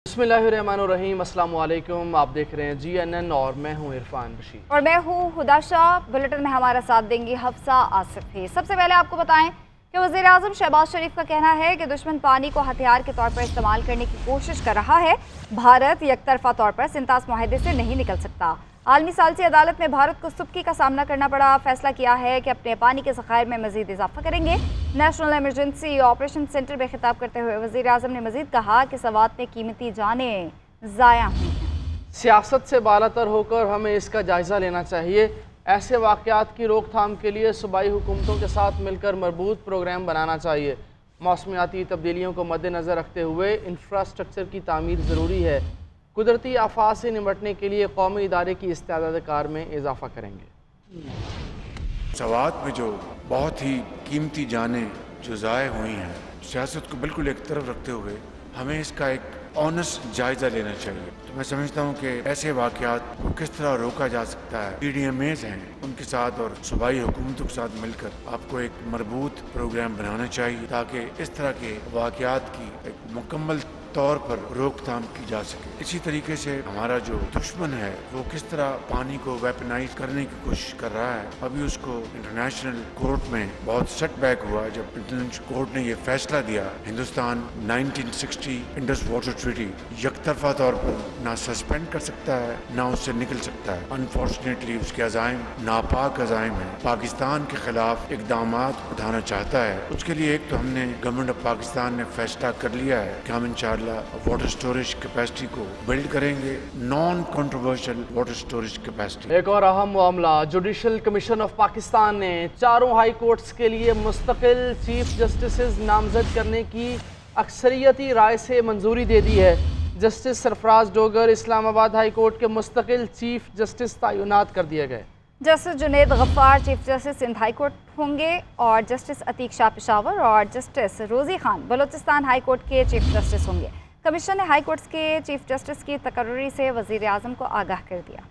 बिस्मिल्लाहिर्रहमानिर्रहीम, अस्सलाम वालेकुम। आप देख रहे हैं GNN और मैं हूं इरफान बशीर और मैं हूं हुदा शाह। बुलेटिन में हमारा साथ देंगी हफ्सा आसिफ ही। सबसे पहले आपको बताएं कि वज़ीर आज़म शहबाज शरीफ का कहना है कि दुश्मन पानी को हथियार के तौर पर इस्तेमाल करने की कोशिश कर रहा है। भारत यकतरफा तौर पर सिंतास मुआहदे से नहीं निकल सकता। आलमी सालसी अदालत में भारत को सुबकी का सामना करना पड़ा। फैसला किया है कि अपने पानी के ज़खायर में मजीद इजाफा करेंगे। नेशनल इमरजेंसी ऑपरेशन सेंटर में खिताब करते हुए वज़ीर आज़म ने मजीद कहा कि सवात में कीमती जानें ज़ाया हुई हैं। सियासत से बालातर होकर हमें इसका जायज़ा लेना चाहिए। ऐसे वाक़यात की रोकथाम के लिए सूबाई हुकूमतों के साथ मिलकर मरबूत प्रोग्राम बनाना चाहिए। मौसमियाती तब्दीलियों को मद्देनज़र रखते हुए इंफ्रास्ट्रक्चर की तामीर ज़रूरी है। कुदरती आफात से निपटने के लिए कौमी इदारे की इस्तेदाद कार में इजाफा करेंगे। सवात में जो बहुत ही कीमती जानें जो ज़ाय हुई हैं, सियासत को बिल्कुल एक तरफ रखते हुए हमें इसका एक ऑनेस्ट जायज़ा लेना चाहिए। तो मैं समझता हूँ कि ऐसे वाक़यात को किस तरह रोका जा सकता है। PDMAs हैं, उनके साथ और सूबाई हुकूमतों के साथ मिलकर आपको एक मरबूत प्रोग्राम बनाना चाहिए ताकि इस तरह के वाक़यात की एक मुकम्मल तौर पर रोकथाम की जा सके। इसी तरीके से हमारा जो दुश्मन है वो किस तरह पानी को वेपनाइज करने की कोशिश कर रहा है। अभी उसको इंटरनेशनल कोर्ट में बहुत सेटबैक हुआ जब इंटरनेशनल कोर्ट ने ये फैसला दिया। हिंदुस्तान 1960 इंडस वाटर ट्रीटी यकतरफा तौर पर ना सस्पेंड कर सकता है ना उससे निकल सकता है। अनफॉर्चुनेटली उसके अज़ाइम नापाक अज़ाइम है। पाकिस्तान के खिलाफ इकदाम उठाना चाहता है। उसके लिए एक तो हमने गवर्नमेंट ऑफ पाकिस्तान ने फैसला कर लिया है कि हम इंशाअल्लाह वाटर स्टोरेज कैपेसिटी को बिल्ड करेंगे, non controversial water storage capacity. एक और अहम मामला, जुडिशल कमीशन ऑफ पाकिस्तान ने चारों हाई कोर्ट्स के लिए मुस्तकिल चीफ जस्टिस नामजद करने की अक्सरियती राय से मंजूरी दे दी है। Justice Sarfraz Dogar Islamabad high court के मुस्तकिल चीफ जस्टिस तैनात कर दिए गए। Justice Junaid Ghaffar chief justice Sindh high court होंगे और जस्टिस अतीक शाह पेशावर और justice Rozi Khan Balochistan high court के चीफ जस्टिस होंगे। कमीशन ने हाई कोर्ट्स के चीफ जस्टिस की तकर्री से वज़ीर आज़म को आगाह कर दिया।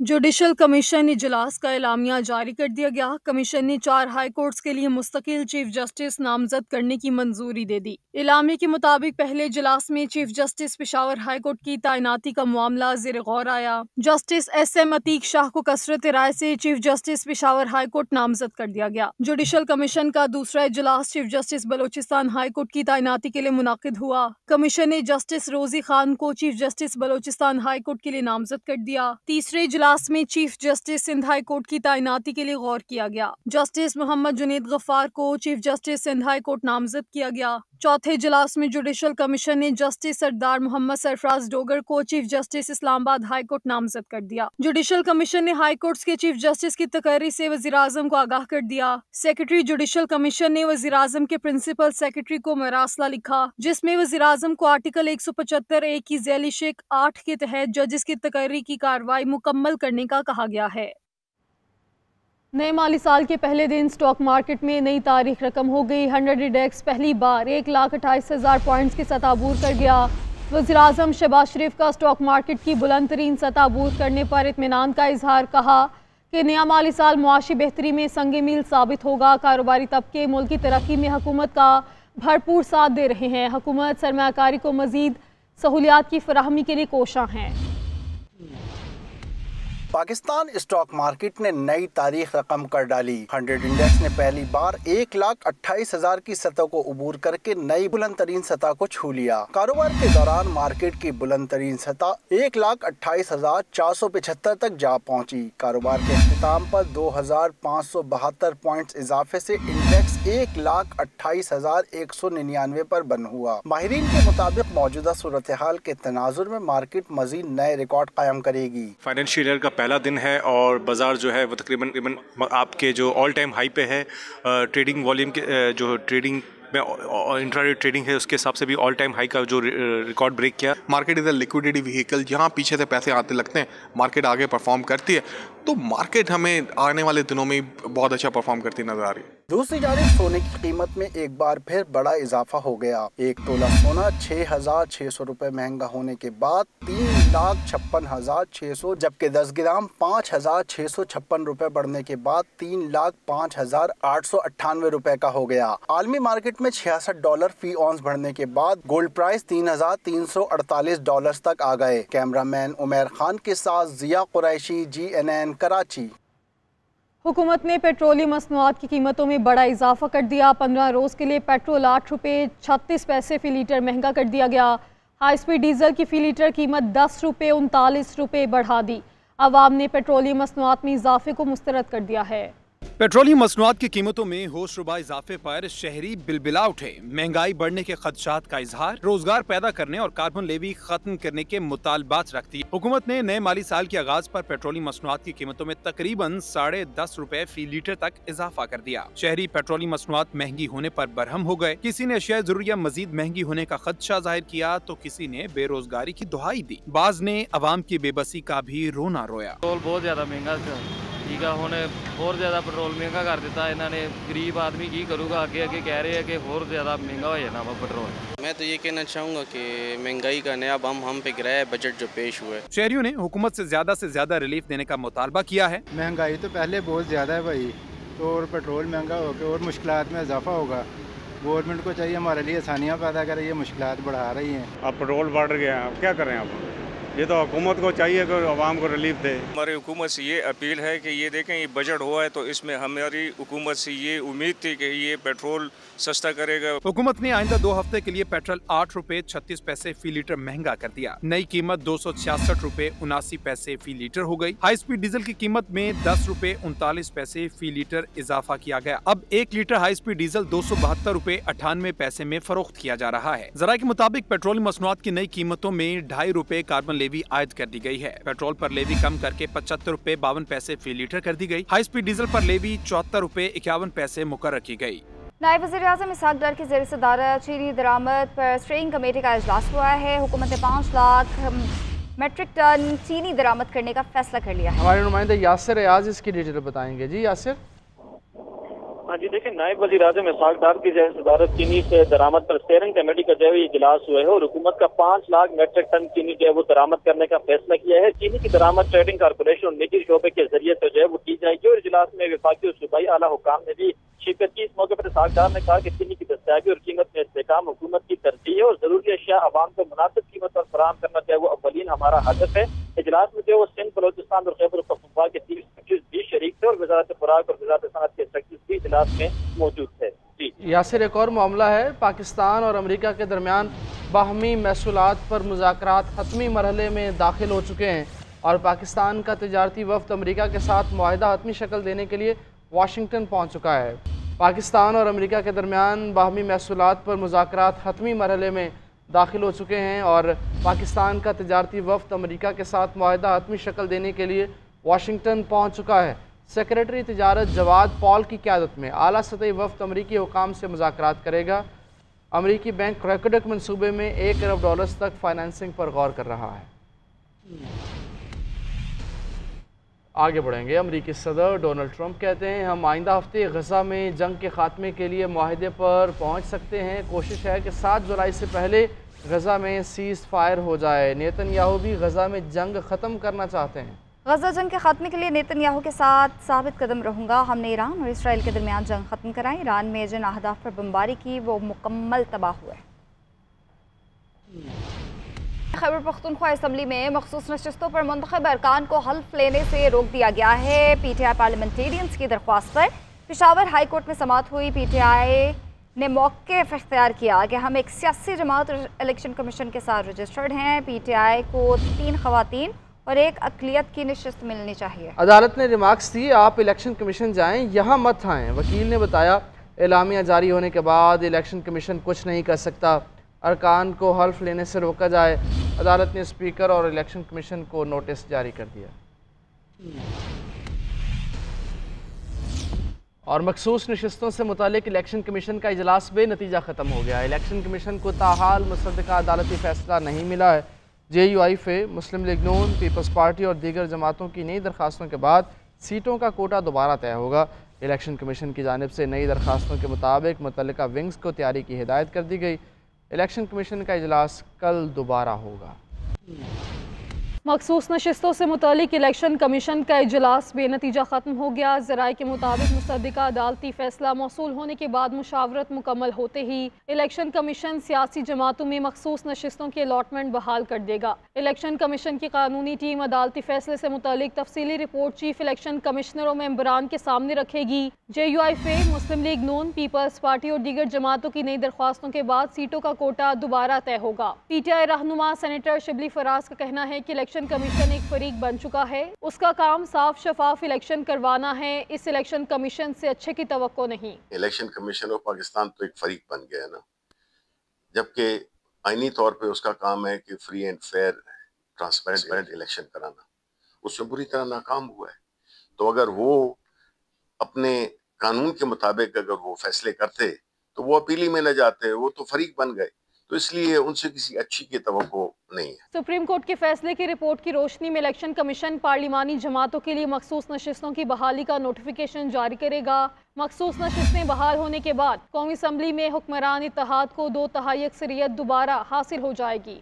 जुडिशल कमीशन इजलास का एलामिया जारी कर दिया गया। कमीशन ने 4 हाई कोर्ट्स के लिए मुस्तकिल चीफ जस्टिस नामजद करने की मंजूरी दे दी। एलामिया के मुताबिक पहले इजलास में chief justice Peshawar high court की तैनाती का मामला ज़ेर गौर आया। जस्टिस SM अतीक शाह को कसरत राय से chief justice Peshawar high court नामजद कर दिया गया। जुडिशल कमीशन का दूसरा इजलास chief justice Balochistan high court की तैनाती के लिए मुनाकिद हुआ। कमीशन ने जस्टिस रोजी खान को chief justice Balochistan high court के लिए नामजद कर दिया। तीसरे इजलास में chief justice Sindh high court की तैनाती के लिए गौर किया गया। जस्टिस मोहम्मद जुनेद गफ्फार को chief justice Sindh high court नामजद किया गया। चौथे इजलास में जुडिशल कमीशन ने जस्टिस सरदार मोहम्मद सरफराज डोगर को chief justice Islamabad high court नामजद कर दिया। जुडिशल कमीशन ने हाई कोर्ट्स के चीफ जस्टिस की तकर्री से वज़ीर आज़म को आगाह कर दिया। सेक्रेटरी जुडिशल कमीशन ने वज़ीर आज़म के प्रिंसिपल सेक्रेटरी को मरासला लिखा, जिसमें वज़ीर आज़म को आर्टिकल 175A की ज़ैली शेख 8 के तहत जजेस की तकर्री की कार्रवाई मुकम्मल करने का कहा गया है। नए माली साल के पहले दिन स्टॉक मार्केट में नई तारीख रकम हो गई। 100 इंडेक्स पहली बार 1,28,000 पॉइंट्स की सतह अबूर कर गया। वज़ीर आज़म शहबाज शरीफ का स्टॉक मार्केट की बुलंद तरीन सतह अबूर करने पर इत्मीनान का इजहार। कहा कि नया माली साल मुआशी बेहतरी में संग मील साबित होगा। कारोबारी तबके मुल्क की तरक्की में हुकूमत का भरपूर साथ दे रहे हैं। हुकूमत सरमायाकारी को मज़ीद सहूलियात की फराहमी के लिए कोशां हैं। पाकिस्तान स्टॉक मार्केट ने नई तारीख रकम कर डाली। 100 इंडेक्स ने पहली बार 1,28,000 की सतह को अबूर करके नई बुलंद तरीन सतह को छू लिया। कारोबार के दौरान मार्केट की बुलंद तरीन सतह 1,28,475 तक जा पहुंची। कारोबार के अख्ताम पर 2,572 पॉइंट्स इजाफे से इंडेक्स 1,28,199 पर बंद हुआ। माहिरीन के मुताबिक मौजूदा सूरत हाल के तनाजुर में मार्केट मजीद नए रिकॉर्ड कायम करेगी। फाइनेंशियल ईयर का पहला दिन है और बाज़ार जो है वो तकरीबन आपके जो ऑल टाइम हाई पे है। ट्रेडिंग वॉल्यूम के जो ट्रेडिंग में इंट्राडे ट्रेडिंग है उसके हिसाब से भी ऑल टाइम हाई का जो रिकॉर्ड ब्रेक किया। Market is a liquidity vehicle, जहाँ पीछे से पैसे आते लगते हैं मार्केट आगे परफॉर्म करती है। तो मार्केट हमें आने वाले दिनों में बहुत अच्छा परफॉर्म करती नजर आ रही है। दूसरी जानिब सोने की कीमत में एक बार फिर बड़ा इजाफा हो गया। 1 तोला सोना 6,600 रुपए महंगा होने के बाद 3 3,56,600, जबकि 10 ग्राम 5,656 रुपए बढ़ने के बाद 3,05,898 रुपए का हो गया। आलमी मार्केट में $66 फी ऑन्स बढ़ने के बाद गोल्ड प्राइस $3,348 तक आ गए। कैमरामैन उमर खान के साथ जिया कुरैशी, GNN कराची। हुकूमत ने पेट्रोलियम मसनूआत की कीमतों में बड़ा इजाफा कर दिया। 15 रोज़ के लिए पेट्रोल 8 रुपये 36 पैसे फ़ी लीटर महंगा कर दिया गया। हाई स्पीड डीजल की फ़ी लीटर कीमत 10 रुपये 39 रुपये बढ़ा दी। अवाम ने पेट्रोलियम मसनूआत में इजाफे को मुस्तरद कर दिया है। पेट्रोलियम मसनूआत की कीमतों में होशरुबा इजाफे पर शहरी बिलबिला उठे। महंगाई बढ़ने के खदशात का इजहार, रोजगार पैदा करने और कार्बन लेवी खत्म करने के मुतालबात रखती है। हुकूमत ने नए माली साल के आगाज पर पेट्रोलियम मसनूआत की कीमतों में तकरीबन 10.5 रुपए फी लीटर तक इजाफा कर दिया। शहरी पेट्रोलियम मसनूआत महंगी होने पर बरहम हो गए। किसी ने अशिया जरूरिया मजीद महंगी होने का खदशा जाहिर किया तो किसी ने बेरोजगारी की दुहाई दी। बाज ने अवाम की बेबसी का भी रोना रोया। बहुत ज्यादा महंगा ठीक है, होने और ज़्यादा पेट्रोल महंगा कर दिता इन्होंने। गरीब आदमी की करूँगा, आगे आगे कह रहे हैं कि और ज़्यादा महंगा हो जाना वो पेट्रोल। मैं तो ये कहना चाहूँगा कि महंगाई का नया बम हम पे गिरा है बजट जो पेश हुआ है। शहरियों ने हुकूमत से ज्यादा रिलीफ देने का मुतालबा किया है। महंगाई तो पहले बहुत ज़्यादा है भाई, तो और पेट्रोल महंगा होकर और मुश्किलात में इजाफा होगा। गवर्नमेंट को चाहिए हमारे लिए आसानियाँ पैदा करे, ये मुश्किलात बढ़ा रही हैं। अब पेट्रोल बढ़ गया, अब क्या करें आप? ये तो हुकूमत को चाहिए कि आवाम को रिलीफ दे। हमारी हुकूमत से ये अपील है कि ये देखें, ये बजट हुआ है तो इसमें हमारी हुकूमत से ये उम्मीद थी कि ये पेट्रोल सस्ता करेगा। हुकूमत ने आइंदा 2 हफ्ते के लिए पेट्रोल 8 रुपए 36 पैसे फी लीटर महंगा कर दिया। नई कीमत 266 रुपए 79 पैसे फी लीटर हो गई। हाई स्पीड डीजल की कीमत में 10 रुपए 39 पैसे फी लीटर इजाफा किया गया। अब 1 लीटर हाई स्पीड डीजल 272 रुपए 98 पैसे में फरोख्त किया जा रहा है। जरा के मुताबिक पेट्रोलियम मसनूआत की नई कीमतों में 2.5 रुपए कार्बन लेवी आयद कर दी गई है। पेट्रोल पर लेवी कम करके 75 रुपए 52 पैसे फी लीटर कर दी गई। हाई स्पीड डीजल पर लेवी 74 रुपए 51 पैसे मुकर्रर की गई। नायब वज़ीर-ए-आज़म इसहाक डार की ज़ेर सदारत चीनी दरामद पर स्टेयरिंग कमेटी का इजलास हुआ है। हुकूमत ने 5 लाख मेट्रिक टन चीनी दरामद करने का फैसला कर लिया है। हमारे नुमाइंदे यासिर रियाज इसकी डिटेल बताएंगे। जी यासिर। हाँ जी, देखिए नायब वज़ीर-ए-आज़म इसहाक डार की ज़ेर सदारत चीनी से दरामद पर स्टेयरिंग कमेटी का जो है इजलास हुआ है और हुकूमत का 5 लाख मेट्रिक टन चीनी जो है वो दरामद करने का फैसला किया है। चीनी की दरामद ट्रेडिंग कारपोरेशन और निजी शोबे के जरिए से जो है वो की जाएगी और इजलास में वफाकी और सूबाई आला हुकाम ने भी शिरकत की। इस मौके पर इसहाक डार ने कहा कि चीनी की दस्तयाबी और कीमत में इस्तेहकाम हुकूमत की तरजीह है और जरूरी अशिया आवाम को मुनासिब कीमत पर फराहम करना चाहिए, वो अव्वलीन हमारा हदफ है। इजलास में जो सिंध, बलोचिस्तान और खैबर पख्तूनख्वा के 30 सेक्रेटरीज भी शरीक थे और वज़ारत खुराक और वज़ारत सनअत के सेक्रेटरीज भी इजलास में मौजूद थे। जी यासिर, एक और मामला है। पाकिस्तान और अमेरिका के दरमियान बाहमी महसूलात पर मुज़ाकरात हतमी मरहले में दाखिल हो चुके हैं और पाकिस्तान का तिजारती वफ़द अमेरिका के साथ मुआहिदा हतमी शक्ल देने के लिए वाशिंगटन पहुँच चुका है। पाकिस्तान और अमेरिका के दरमियान बाहमी महसूलात पर मुज़ाकरात हतमी मरहले में दाखिल हो चुके हैं और पाकिस्तान का तिजारती वफ़द अमेरिका के साथ मुआहिदा हतमी शक्ल देने के लिए वाशिंगटन पहुँच चुका है। सेक्रेटरी तिजारत जवाद पॉल की क़यादत में आला सतही वफ़द अमरीकी हुकाम से मुज़ाकरात करेगा। अमरीकी बैंक क्रैकोडक मनसूबे में $1 अरब तक फाइनेंसिंग पर गौर कर रहा है। आगे बढ़ेंगे। अमरीकी सदर डोनाल्ड ट्रंप कहते हैं हम आइंदा हफ्ते गज़ा में जंग के खात्मे के लिए मुआहदे पर पहुँच सकते हैं। कोशिश है कि 7 जुलाई से पहले गज़ा में सीज़ फायर हो जाए। नेतन्याहू भी गज़ा में जंग ख़त्म करना चाहते हैं। गज़ा जंग के खात्मे के लिए नेतन्याहू के साथ साबित कदम रहूँगा। हमने ईरान और इसराइल के दरमियान जंग ख़त्म कराई। ईरान में जिन अहदाफ पर बमबारी की वो मुकम्मल तबाह हुए। खैबर पख्तूनख्वा असम्बली में मखसूस नशिस्तों पर मुंतखब अरकान को हल्फ लेने से रोक दिया गया है। PTI पार्लियामेंटेरियंस की दरख्वास्त पर पेशावर हाई कोर्ट में समाअत हुई। PTI ने मौक़िफ़ इख्तियार किया कि हम एक सियासी जमात और इलेक्शन कमीशन के साथ रजिस्टर्ड हैं। PTI को 3 ख़वातीन और 1 अक़लियत की नशिस्त मिलनी चाहिए। अदालत ने रिमार्क्स दी आप इलेक्शन कमीशन जाएं, यहाँ मत आएँ। वकील ने बताया एलामिया जारी होने के बाद इलेक्शन कमीशन कुछ नहीं कर सकता, अरकान को हल्फ लेने से रोका जाए। अदालत ने स्पीकर और इलेक्शन कमीशन को नोटिस जारी कर दिया। और मखसूस नशिस्तों से मुतालिक इलेक्शन कमीशन का इजलास बेनतीजा ख़त्म हो गया। इलेक्शन कमीशन को ताहाल मुसद्दका अदालती फ़ैसला नहीं मिला है। JUIF, मुस्लिम लीग नून, पीपल्स पार्टी और दीगर जमातों की नई दरख्वास्तों के बाद सीटों का कोटा दोबारा तय होगा। इलेक्शन कमीशन की जानिब से नई दरख्वास्तों के मुताबिक मुतल्लिका विंग्स को तैयारी की हिदायत कर दी गई। इलेक्शन कमीशन का इजलास कल दोबारा होगा। मखसूस नशिस्तों से मुतालिक इलेक्शन कमीशन का इजलास बेनतीजा ख़त्म हो गया। ज़राए के मुताबिक मुसद्दिका अदालती फैसला मौसूल होने के बाद मुशावरत मुकम्मल होते ही इलेक्शन कमीशन सियासी जमातों में मखसूस नशिस्तों की अलॉटमेंट बहाल कर देगा। इलेक्शन कमीशन की कानूनी टीम अदालती फैसले से मुतालिक तफसीली रिपोर्ट चीफ इलेक्शन कमिश्नर और मेंबरान के सामने रखेगी। JUIF, मुस्लिम लीग नून, पीपल्स पार्टी और दीगर जमातों की नई दरख्वास्तों के बाद सीटों का कोटा दोबारा तय होगा। PTI रहनुमा सेनेटर शिबली फराज का कहना है कि इलेक्शन कमीशन एक फरीक बन चुका है, उसका काम साफ शफाफ इलेक्शन करवाना है। इस इलेक्शन कमीशन से अच्छे की तवक्को नहीं। इलेक्शन कमीशन ऑफ पाकिस्तान तो एक फरीक बन गया है ना, जबकि आईनी तौर पे उसका काम है कि free and fair transparent election कराना, उसमें बुरी तरह नाकाम हुआ है। तो अगर वो अपने कानून के मुताबिक अगर वो फैसले करते तो वो अपीली में न जाते, वो तो फरीक बन गए। तो इसलिए उनसे किसी अच्छी की तवक्को नहीं है। सुप्रीम कोर्ट के फैसले की रिपोर्ट की रोशनी में इलेक्शन कमीशन पार्लिमानी जमातों के लिए मखसूस नशिस्तों की बहाली का नोटिफिकेशन जारी करेगा। मखसूस नशिस्तें बहाल होने के बाद कौमी असम्बली में हुक्मरान इत्तेहाद को 2/3 अक्सरियत दोबारा हासिल हो जाएगी।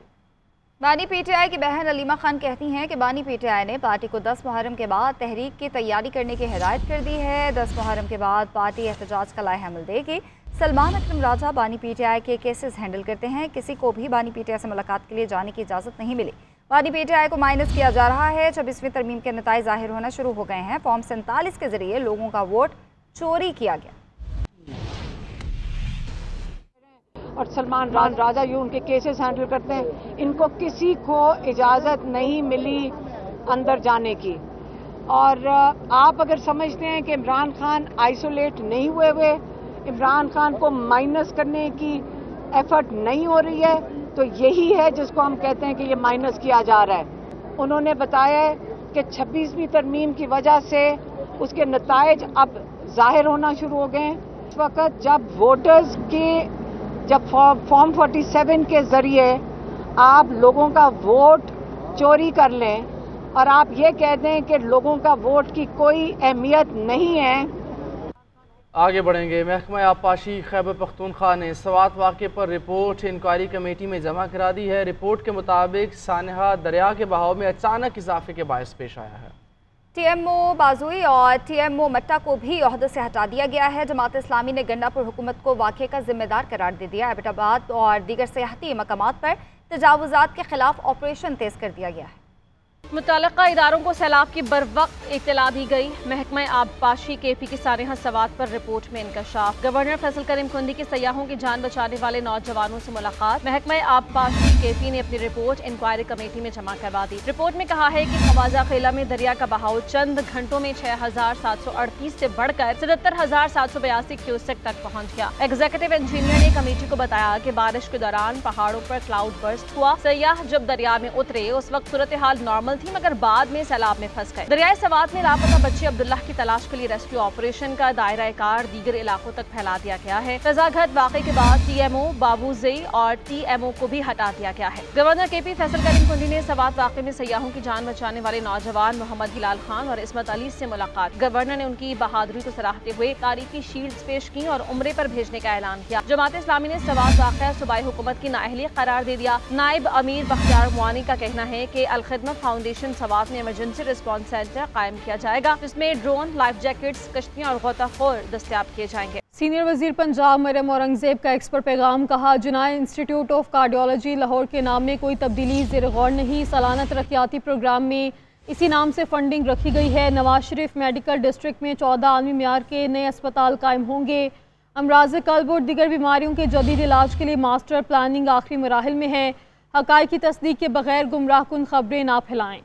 बानी PTI की बहन अलीमा खान कहती हैं कि बानी PTI ने पार्टी को 10 मुहर्रम के बाद तहरीक की तैयारी करने की हिदायत कर दी है। 10 मुहर्रम के बाद पार्टी एहतजाज का लाएहमल देगी। सलमान अकरम राजा बानी PTI के केसेस हैंडल करते हैं। किसी को भी बानी PTI से मुलाकात के लिए जाने की इजाज़त नहीं मिली। बानी PTI को माइनस किया जा रहा है। 26वीं तरमीम के नताइज ज़ाहिर होना शुरू हो गए हैं। फॉर्म 47 के जरिए लोगों का वोट चोरी किया गया। और सलमान राजा यूं उनके केसेस हैंडल करते हैं। इनको किसी को इजाज़त नहीं मिली अंदर जाने की। और आप अगर समझते हैं कि इमरान खान आइसोलेट नहीं हुए, इमरान खान को माइनस करने की एफर्ट नहीं हो रही है, तो यही है जिसको हम कहते हैं कि ये माइनस किया जा रहा है। उन्होंने बताया कि 26वीं तरमीम की वजह से उसके नताइज अब जाहिर होना शुरू हो गए। इस वक्त जब वोटर्स के फॉर्म 47 के जरिए आप लोगों का वोट चोरी कर लें और आप ये कह दें कि लोगों का वोट की कोई अहमियत नहीं है। आगे बढ़ेंगे। महकमा आबपाशी खैबर पख्तूनख्वा ने सवात वाक़े पर रिपोर्ट इंक्वायरी कमेटी में जमा करा दी है। रिपोर्ट के मुताबिक सानहा दरिया के बहाव में अचानक इजाफे के बायस पेश आया है। TMO बाजुई और TMO मट्टा को भी ओहदे से हटा दिया गया है। जमात इस्लामी ने गंडापुर हुकूमत को वाक़े का जिम्मेदार करार दे दिया। एबटाबाद और दीगर सियाहती मकामात पर तजावुजात के खिलाफ ऑपरेशन तेज कर दिया गया है। मुतल्लिका इदारों को सैलाब की बर वक्त इत्तला दी गई। महकमा आबपाशी KP की सानहा सवात पर रिपोर्ट में इंकशाफ। गवर्नर फैसल करीम खुंदी की सयाहों की जान बचाने वाले नौजवानों से मुलाकात। महकमा आबपाशी KP ने अपनी रिपोर्ट इंक्वायरी कमेटी में जमा करवा दी। रिपोर्ट में कहा है कि खवाजा खेला में दरिया का बहाव चंद घंटों में 6738 से बढ़कर 77,782 क्यूसेक तक पहुँच गया। एग्जीक्यूटिव इंजीनियर ने कमेटी को बताया कि बारिश के दौरान पहाड़ों पर क्लाउड बर्स्ट हुआ। सयाह जब दरिया में उतरे उस वक्त सूरत हाल नॉर्मल थी, मगर बाद में सैलाब में फंस गए। दरियाए सवात में लापता बच्चे अब्दुल्लाह की तलाश के लिए रेस्क्यू ऑपरेशन का दायरा कार दीगर इलाकों तक फैला दिया गया है। तजाघट वाक़े के बाद TMO बाबूज़ई और TMO को भी हटा दिया गया है। गवर्नर KP फैसल करीम खुंदी ने सवात वाक़े में सयाहों की जान बचाने वाले नौजवान मोहम्मद हिलाल खान और इस्मत अली से मुलाकात। गवर्नर ने उनकी बहादुरी को सराहते हुए तारीखी शील्ड्स पेश की और उम्रे पर भेजने का ऐलान किया। जमात इस्लामी ने सवात वाक़या सूबाई हुकूमत की नाअहली करार दे दिया। नायब अमीर बख्तियार मुआनी का कहना है कि अल-खिदमत फाउंडेशन सवात में इमरजेंसी रिस्पांस सेंटर कायम किया जाएगा, जिसमें ड्रोन, लाइफ जैकेट्स, कश्तियां और गोताखोर दस्तयाब किए जाएंगे। सीनियर वजीर पंजाब मरियम औरंगजेब का एक्स पर पैगाम। कहा, जुनाय इंस्टीट्यूट ऑफ कार्डियोलॉजी लाहौर के नाम में कोई तब्दीली ज़ेर गौर नहीं। सालाना तरक्याती प्रोग्राम में इसी नाम से फंडिंग रखी गई है। नवाज शरीफ मेडिकल डिस्ट्रिक्ट में 14 आलमी म्यार के नए अस्पताल कायम होंगे। अमराज कल्ब और दीगर बीमारियों के जदीद इलाज के लिए मास्टर प्लानिंग आखिरी मराहिल में है। हक़ाइक़ की तस्दीक के बगैर गुमराह कुन खबरें ना फैलाएं।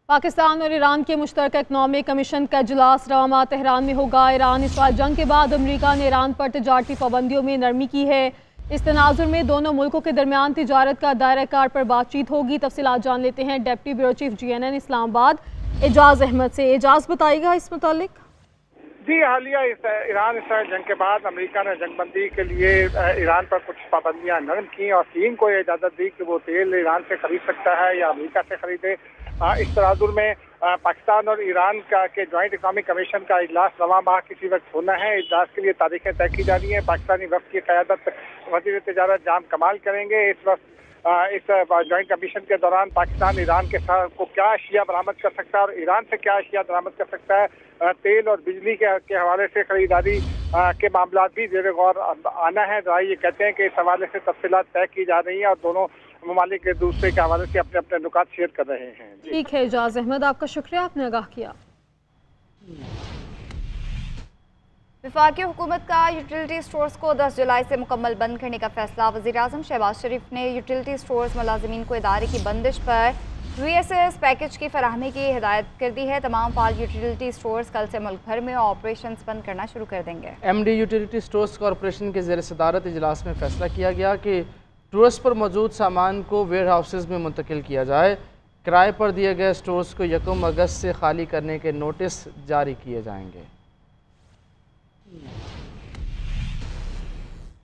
पाकिस्तान और ईरान के मुश्तरका इकनॉमिक कमीशन का इजलास रवा माह तेहरान में होगा। ईरान इसराइल जंग के बाद अमरीका ने ईरान पर तिजारती पाबंदियों में नरमी की है। इस तनाजुर में दोनों मुल्कों के दरमियान तिजारत का दायरा कार पर बातचीत होगी। तफसीलात जान लेते हैं deputy bureau chief GNN Islamabad Ejaz Ahmed से। एजाज बताइएगा इस मुतालिक। जी, हालिया ईरान इसराइल जंग के बाद अमेरिका ने जंगबंदी के लिए ईरान पर कुछ पाबंदियां नरम की और चीन को ये इजाज़त दी कि वो तेल ईरान से खरीद सकता है या अमेरिका से खरीदे। इस तनाजुर में पाकिस्तान और ईरान के ज्वाइंट इकनॉमिक कमीशन का इजलास रवा माह किसी वक्त होना है। इजलास के लिए तारीखें तय की जा रही हैं। पाकिस्तानी वफ्द की क़यादत वज़ीर तिजारत जाम कमाल करेंगे। इस वक्त इस ज्वाइंट कमीशन के दौरान पाकिस्तान ईरान के साथ को क्या अशिया बरामद कर सकता है और ईरान से क्या अशिया बरामद कर सकता है, तेल और बिजली के हवाले से खरीदारी के मामला भी ज़ेर गौर आना है। ये कहते हैं कि इस हवाले से तफसीलात तय की जा रही हैं और दोनों ममालिक एक दूसरे के हवाले से अपने अपने नुकात शेयर कर रहे हैं। ठीक है एजाज अहमद, आपका शुक्रिया, आपने आगाह किया। वफाकी हुकूमत का यूटिलिटी स्टोर्स को 10 जुलाई से मुकम्मल बंद करने का फैसला। वज़ीर-ए-आज़म शहबाज शरीफ ने यूटिलिटी स्टोर्स मुलाजिमीन को इदारे की बंदिश पर VSS पैकेज की फराहमी की हिदायत कर दी है। तमाम फाल यूटिलिटी स्टोर्स कल से मुल्क भर में ऑपरेशन बंद करना शुरू कर देंगे। MD यूटिलिटी स्टोर्स कॉरपोरेशन के ज़ेर सदारत इजलास में फैसला किया गया कि टूर्स पर मौजूद सामान को वेयर हाउसेज में मुंतकिल किया जाए। किराए पर दिए गए स्टोर्स को 1 अगस्त से खाली करने के नोटिस जारी किए जाएंगे।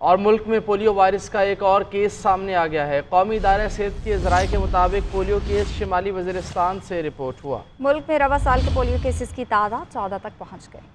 और मुल्क में पोलियो वायरस का एक और केस सामने आ गया है। कौमी इदारा सेहत के ज़राए के मुताबिक पोलियो केस शिमाली वज़ीरिस्तान से रिपोर्ट हुआ। मुल्क में रवा साल के पोलियो केसेस की तादाद 14 तक पहुँच गई।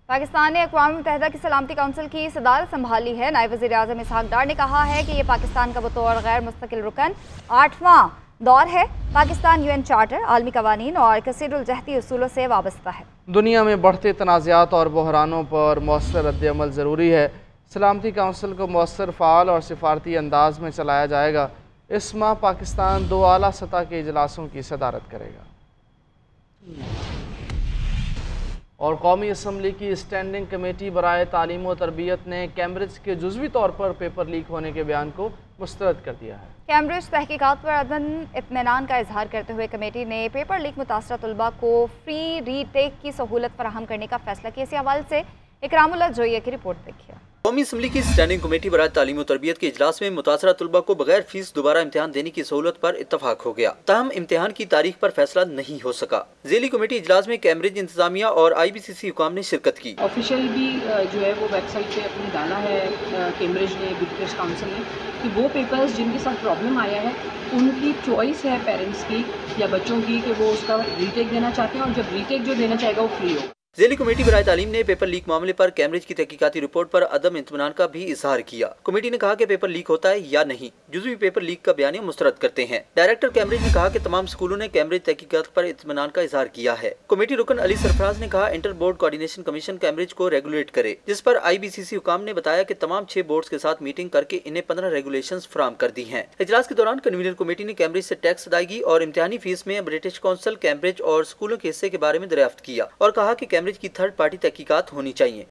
पाकिस्तान ने अक़वाम मुत्तहिदा की सलामती काउंसिल की सदारत संभाली है। नायब वज़ीर-ए-आज़म इसहाक डार ने कहा है कि ये पाकिस्तान का बतौर गैर मुस्तकिल रुकन 8वां दौर है। पाकिस्तान UN चार्टर, आलमी कवानीन और कसीरुल जहती उसूलों से वाबस्ता है। दुनिया में बढ़ते तनाज़ात और बहरानों पर मौसर रद्द-ए-अमल ज़रूरी है। सलामती काउंसिल को मौसर, फ़ाल और सिफारती अंदाज में चलाया जाएगा। इस माह पाकिस्तान 2 आला सतह के इजलासों की सदारत करेगा। और कौमी असम्बली की स्टैंडिंग कमेटी बराए तालीम व तरबियत ने कैम्ब्रिज के जुज़वी तौर पर पेपर लीक होने के बयान को मुस्तरद कर दिया है। कैम्ब्रिज तहकीकात पर अदन इत्मीनान का इजहार करते हुए कमेटी ने पेपर लीक मुतासरा तलबा को फ्री रीटेक की सहूलत फराहम करने का फैसला किया। इसी हवाले से इकरामुल्लाह जोइया की रिपोर्ट देखिए। कौमी असम्बली की स्टैंडिंग कमेटी बराए तालीम और तरबियत के इजलास में मुतासरा तलबा को बगैर फीस दोबारा इम्तिहान देने की सहूलत पर इत्तफाक हो गया। ताहम इम्तिहान की तारीख पर फैसला नहीं हो सका। ज़ेली कमेटी इजलास में कैम्ब्रिज इंतजामिया और IBCC हुकाम ने शिरकत की। ऑफिशियल भी जो है वो वेबसाइट पे अपनी डाला है कैम्ब्रिज ने, ब्रिटिश काउंसिल ने, कि वो पेपर्स जिनके साथ प्रॉब्लम आया है उनकी चॉइस है पेरेंट्स की या बच्चों की कि वो उसका रीटेक देना चाहते हैं और जब रीटेक जो देना चाहेगा वो फ्री हो। ज़ेली कमेटी बराए तालीम ने पेपर लीक मामले पर कैम्ब्रिज की तहकीकाती रिपोर्ट पर अदम इत्मीनान का भी इजहार किया। कमेटी ने कहा कि पेपर लीक होता है या नहीं, जुज़वी पेपर लीक का बयानिया मुस्तरद करते हैं। डायरेक्टर कैम्ब्रिज ने कहा कि तमाम स्कूलों ने कैम्ब्रिज तहकीकात पर इत्मीनान का इजहार किया है। कमेटी रुकन अली सरफराज ने कहा inter board coordination commission Cambridge को रेगुलेट करे, जिस पर IBCC हुकाम ने बताया कि तमाम 6 बोर्ड के साथ मीटिंग करके इन्हें 15 रेगुलेशन फराहम कर दी है। इजलास के दौरान कन्वीनर कमेटी ने कैम्ब्रिज से टैक्स अदायगी और इम्तिहानी फीस में ब्रिटिश काउंसिल, कैम्ब्रिज और स्कूलों के हिस्से के बारे में दरियाफ्त किया और कहा कि कैम्ब्रिज की थर्ड पार्टी तहकीकात होनी चाहिए।